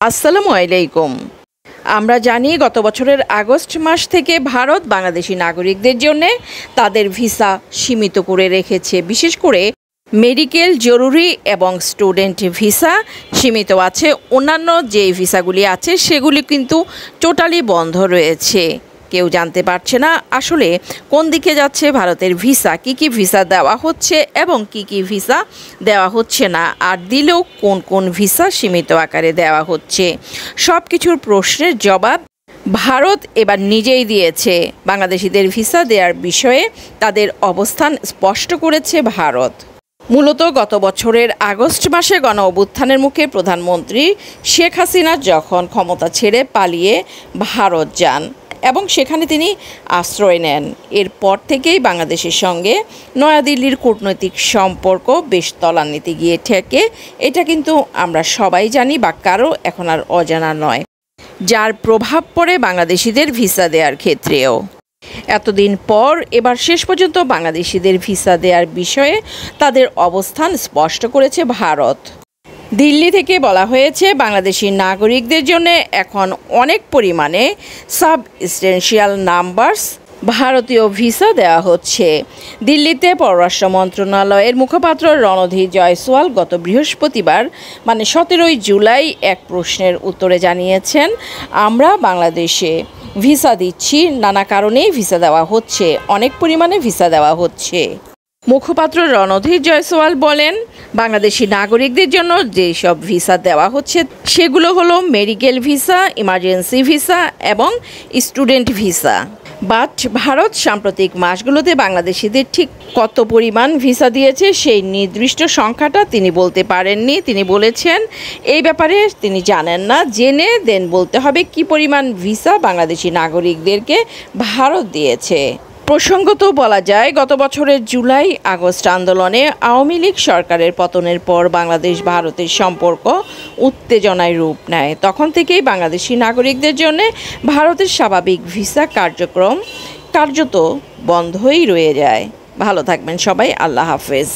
আসসালামু আলাইকুম। আমরা জানি গত বছরের আগস্ট মাস থেকে ভারত বাংলাদেশি নাগরিকদের জন্য তাদের ভিসা সীমিত করে রেখেছে। বিশেষ করে মেডিকেল, জরুরি এবং স্টুডেন্ট ভিসা সীমিত আছে। অন্যান্য যে ভিসাগুলি আছে সেগুলি কিন্তু টোটালি বন্ধ রয়েছে। কেউ জানতে পারছে না আসলে কোন দিকে যাচ্ছে ভারতের ভিসা, কি ভিসা দেওয়া হচ্ছে এবং কি ভিসা দেওয়া হচ্ছে না, আর দিলেও কোন কোন ভিসা সীমিত আকারে দেওয়া হচ্ছে। সব কিছুর প্রশ্নের জবাব ভারত এবার নিজেই দিয়েছে। বাংলাদেশিদের ভিসা দেওয়ার বিষয়ে তাদের অবস্থান স্পষ্ট করেছে ভারত। মূলত গত বছরের আগস্ট মাসে গণ অভ্যুত্থানের মুখে প্রধানমন্ত্রী শেখ হাসিনা যখন ক্ষমতা ছেড়ে পালিয়ে ভারত যান এবং সেখানে তিনি আশ্রয় নেন, এরপর থেকেই বাংলাদেশের সঙ্গে নয়াদিল্লির কূটনৈতিক সম্পর্ক বেশ তলানিতে গিয়ে ঠেকে। এটা কিন্তু আমরা সবাই জানি বা কারো এখন আর অজানা নয়, যার প্রভাব পড়ে বাংলাদেশিদের ভিসা দেওয়ার ক্ষেত্রেও। এতদিন পর এবার শেষ পর্যন্ত বাংলাদেশিদের ভিসা দেওয়ার বিষয়ে তাদের অবস্থান স্পষ্ট করেছে ভারত। দিল্লি থেকে বলা হয়েছে বাংলাদেশি নাগরিকদের জন্য এখন অনেক পরিমাণে সাব এসেনশিয়াল নাম্বারস ভারতীয় ভিসা দেওয়া হচ্ছে। দিল্লিতে পররাষ্ট্র মন্ত্রণালয়ের মুখপাত্র রণধীর জয়সওয়াল গত বৃহস্পতিবার 17 জুলাই এক প্রশ্নের উত্তরে জানিয়েছেন, আমরা বাংলাদেশে ভিসা দিচ্ছি, নানা কারণেই ভিসা দেওয়া হচ্ছে, অনেক পরিমাণে ভিসা দেওয়া হচ্ছে। মুখপাত্র রণধীর জয়সওয়াল বলেন, বাংলাদেশি নাগরিকদের জন্য যেসব ভিসা দেওয়া হচ্ছে সেগুলো হলো মেডিকেল ভিসা, ইমার্জেন্সি ভিসা এবং স্টুডেন্ট ভিসা। বাট ভারত সাম্প্রতিক মাসগুলোতে বাংলাদেশিদের ঠিক কত পরিমাণ ভিসা দিয়েছে সেই নির্দিষ্ট সংখ্যাটা তিনি বলতে পারেননি। তিনি বলেছেন এই ব্যাপারে তিনি জানেন না, জেনে দেন বলতে হবে কি পরিমাণ ভিসা বাংলাদেশি নাগরিকদেরকে ভারত দিয়েছে। প্রসঙ্গত বলা যায়, গত বছরের জুলাই আগস্ট আন্দোলনে আওয়ামী লীগ সরকারের পতনের পর বাংলাদেশ ভারতের সম্পর্ক উত্তেজনায় রূপ নেয়। তখন থেকেই বাংলাদেশি নাগরিকদের জন্য ভারতের স্বাভাবিক ভিসা কার্যক্রম কার্যত বন্ধই রয়ে যায়। ভালো থাকবেন সবাই, আল্লাহ হাফেজ।